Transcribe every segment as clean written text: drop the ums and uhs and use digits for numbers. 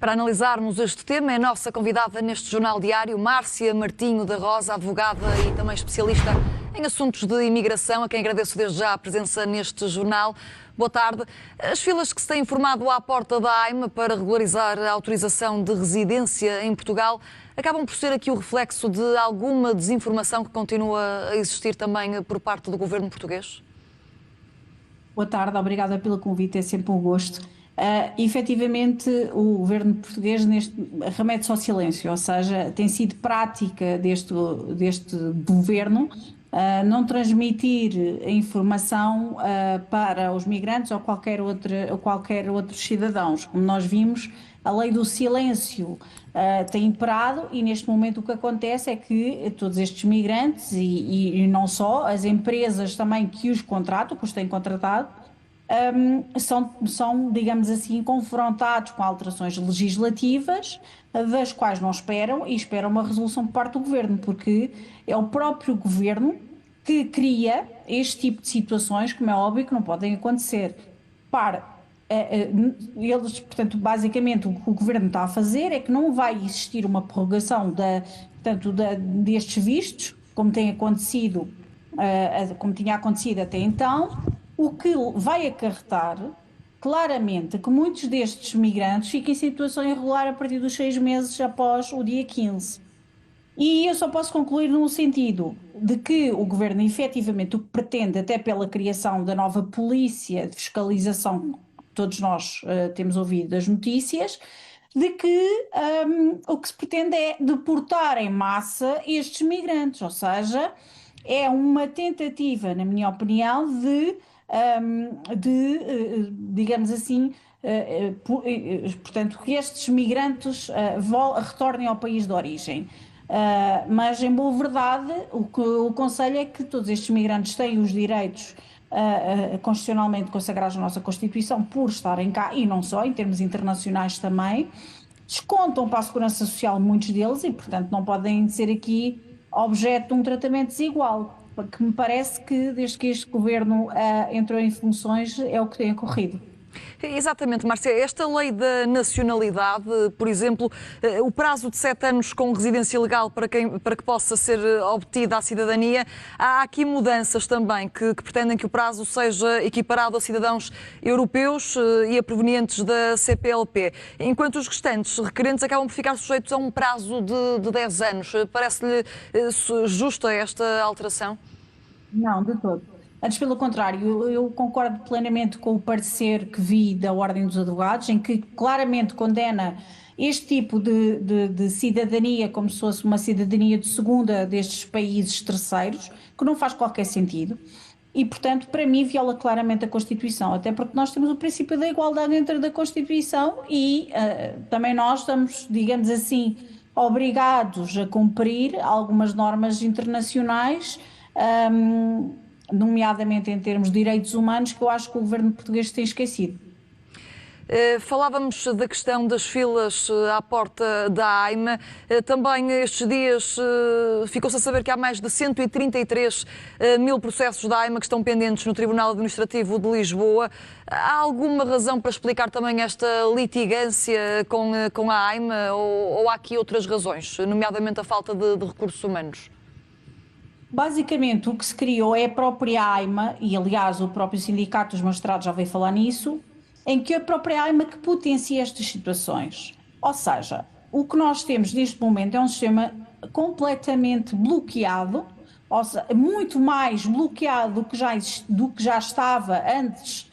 Para analisarmos este tema, é a nossa convidada neste Jornal Diário, Márcia Martinho da Rosa, advogada e também especialista em assuntos de imigração, a quem agradeço desde já a presença neste jornal. Boa tarde. As filas que se têm formado à porta da AIMA para regularizar a autorização de residência em Portugal acabam por ser aqui o reflexo de alguma desinformação que continua a existir também por parte do governo português? Boa tarde, obrigada pelo convite, é sempre um gosto. Efetivamente, o governo português remete-se ao silêncio, ou seja, tem sido prática deste governo não transmitir a informação para os migrantes ou qualquer outros cidadãos. Como nós vimos, a lei do silêncio tem imperado e neste momento o que acontece é que todos estes migrantes e não só, as empresas também que os contratam, que os têm contratado, são, digamos assim, confrontados com alterações legislativas das quais não esperam e esperam uma resolução por parte do governo, porque é o próprio governo que cria este tipo de situações, como é óbvio que não podem acontecer. Eles, portanto, basicamente o que o governo está a fazer é que não vai existir uma prorrogação destes vistos, como tinha acontecido até então, o que vai acarretar claramente que muitos destes migrantes fiquem em situação irregular a partir dos 6 meses após o dia 15. E eu só posso concluir no sentido de que o governo efetivamente o que pretende, até pela criação da nova polícia de fiscalização, todos nós temos ouvido das notícias, de que o que se pretende é deportar em massa estes migrantes, ou seja, é uma tentativa, na minha opinião, digamos assim, portanto, que estes migrantes retornem ao país de origem. Mas, em boa verdade, o que eu aconselho é que todos estes migrantes têm os direitos constitucionalmente consagrados na nossa Constituição por estarem cá, e não só, em termos internacionais também, descontam para a Segurança Social muitos deles e, portanto, não podem ser aqui objeto de um tratamento desigual, que me parece que desde que este governo entrou em funções é o que tem ocorrido. Exatamente, Márcia. Esta lei da nacionalidade, por exemplo, o prazo de 7 anos com residência legal para que possa ser obtida a cidadania, há aqui mudanças também que pretendem que o prazo seja equiparado a cidadãos europeus e a provenientes da CPLP, enquanto os restantes requerentes acabam por ficar sujeitos a um prazo de 10 anos. Parece-lhe justa esta alteração? Não, de todo. Antes, pelo contrário, eu concordo plenamente com o parecer que vi da Ordem dos Advogados, em que claramente condena este tipo de cidadania como se fosse uma cidadania de segunda destes países terceiros, que não faz qualquer sentido. E, portanto, para mim, viola claramente a Constituição, até porque nós temos o princípio da igualdade dentro da Constituição e também nós estamos, digamos assim, obrigados a cumprir algumas normas internacionais, nomeadamente em termos de direitos humanos, que eu acho que o governo português tem esquecido. Falávamos da questão das filas à porta da AIMA. Também estes dias ficou-se a saber que há mais de 133 mil processos da AIMA que estão pendentes no Tribunal Administrativo de Lisboa. Há alguma razão para explicar também esta litigância com a AIMA ou há aqui outras razões, nomeadamente a falta de recursos humanos? Basicamente, o que se criou é a própria AIMA, e aliás o próprio Sindicato dos Magistrados já veio falar nisso, em que a própria AIMA que potencia estas situações. Ou seja, o que nós temos neste momento é um sistema completamente bloqueado, ou seja, muito mais bloqueado do que já estava antes,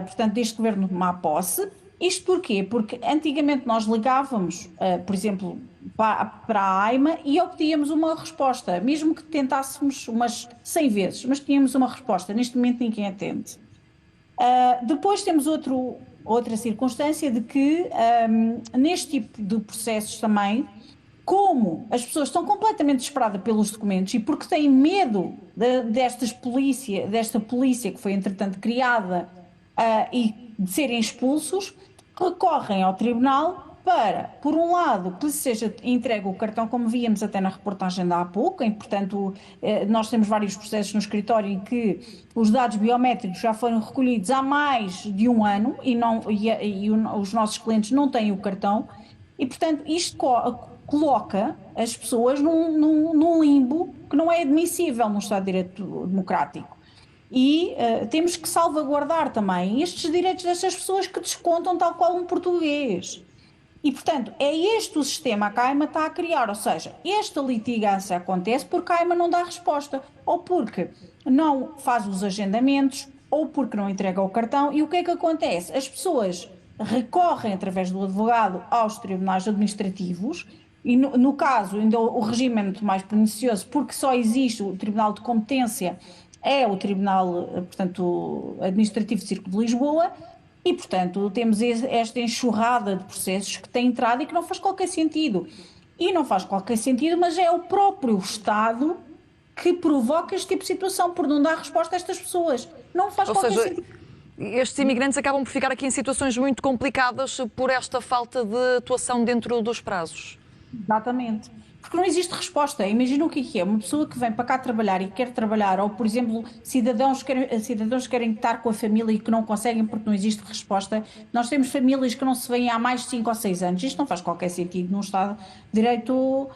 portanto, deste governo tomar posse. Isto porquê? Porque antigamente nós ligávamos, por exemplo, para a AIMA e obtíamos uma resposta, mesmo que tentássemos umas 100 vezes, mas tínhamos uma resposta. Neste momento ninguém atende. Depois temos outra circunstância de que neste tipo de processos também, como as pessoas estão completamente desesperadas pelos documentos e porque têm medo desta polícia que foi entretanto criada e de serem expulsos, recorrem ao tribunal para, por um lado, que lhe seja entregue o cartão, como víamos até na reportagem de há pouco, e, portanto, nós temos vários processos no escritório em que os dados biométricos já foram recolhidos há mais de um ano os nossos clientes não têm o cartão, e, portanto, isto coloca as pessoas num limbo que não é admissível num Estado de Direito democrático. E temos que salvaguardar também estes direitos destas pessoas que descontam tal qual um português. E, portanto, é este o sistema que a AIMA está a criar, ou seja, esta litigância acontece porque a AIMA não dá resposta, ou porque não faz os agendamentos, ou porque não entrega o cartão. E o que é que acontece? As pessoas recorrem, através do advogado, aos tribunais administrativos, e no caso, ainda o regime é muito mais pernicioso, porque só existe o Tribunal de Competência, é o Tribunal, portanto, Administrativo de Círculo de Lisboa. E, portanto, temos esta enxurrada de processos que tem entrado e que não faz qualquer sentido. E não faz qualquer sentido, mas é o próprio Estado que provoca este tipo de situação, por não dar resposta a estas pessoas. Não faz qualquer sentido. Estes imigrantes acabam por ficar aqui em situações muito complicadas por esta falta de atuação dentro dos prazos. Exatamente. Porque não existe resposta. Imagina o que é. Uma pessoa que vem para cá trabalhar e quer trabalhar, ou, por exemplo, cidadãos querem estar com a família e que não conseguem porque não existe resposta. Nós temos famílias que não se veem há mais de 5 ou 6 anos. Isto não faz qualquer sentido num Estado de Direito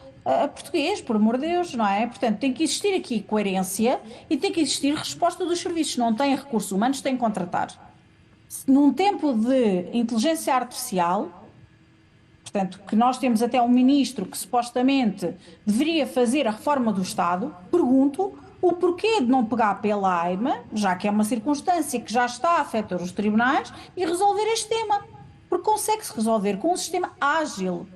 português, por amor de Deus, não é? Portanto, tem que existir aqui coerência e tem que existir resposta dos serviços. Não têm recursos humanos, têm que contratar. Num tempo de inteligência artificial, portanto, que nós temos até um ministro que supostamente deveria fazer a reforma do Estado, pergunto o porquê de não pegar pela AIMA, já que é uma circunstância que já está a afetar os tribunais, e resolver este tema. Porque consegue-se resolver com um sistema ágil,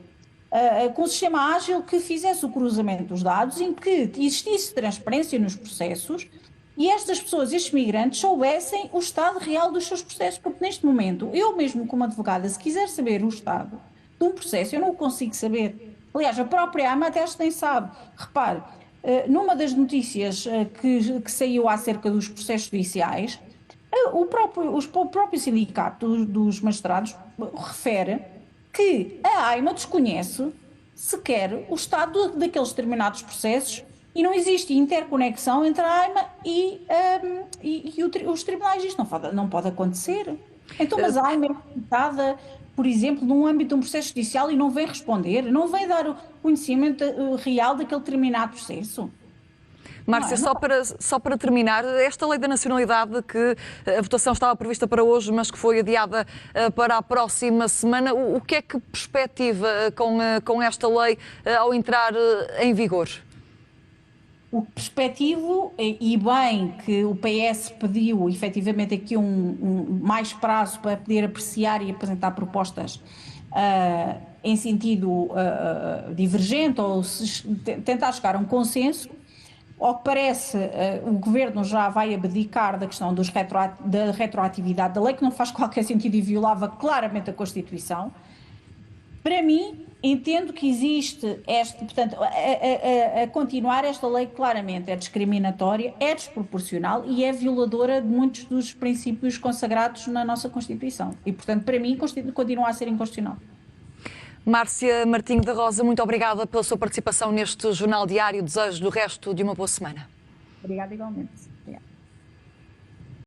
que fizesse o cruzamento dos dados, em que existisse transparência nos processos e estas pessoas, estes migrantes, soubessem o estado real dos seus processos. Porque neste momento, eu mesmo como advogada, se quiser saber o estado de um processo, eu não o consigo saber. Aliás, a própria AMA até nem sabe. Repare, numa das notícias que saiu acerca dos processos judiciais, o próprio sindicato dos magistrados refere que a AIMA desconhece sequer o estado daqueles determinados processos e não existe interconexão entre a AIMA e os tribunais. Isto não pode acontecer. Então, mas a AIMA é representada, por exemplo, num âmbito de um processo judicial e não vem responder, não vem dar o conhecimento real daquele determinado processo. Márcia, só para terminar, esta lei da nacionalidade, que a votação estava prevista para hoje, mas que foi adiada para a próxima semana, o que é que perspectiva com esta lei ao entrar em vigor? O perspectivo, e bem que o PS pediu efetivamente aqui mais prazo para poder apreciar e apresentar propostas em sentido divergente ou tentar chegar a um consenso. Ao que parece, o Governo já vai abdicar da questão da retroatividade da lei, que não faz qualquer sentido e violava claramente a Constituição. Para mim, entendo que existe portanto, a continuar esta lei claramente é discriminatória, é desproporcional e é violadora de muitos dos princípios consagrados na nossa Constituição. E, portanto, para mim, continua a ser inconstitucional. Márcia Martinho da Rosa, muito obrigada pela sua participação neste Jornal Diário. Desejo do resto de uma boa semana. Obrigada igualmente.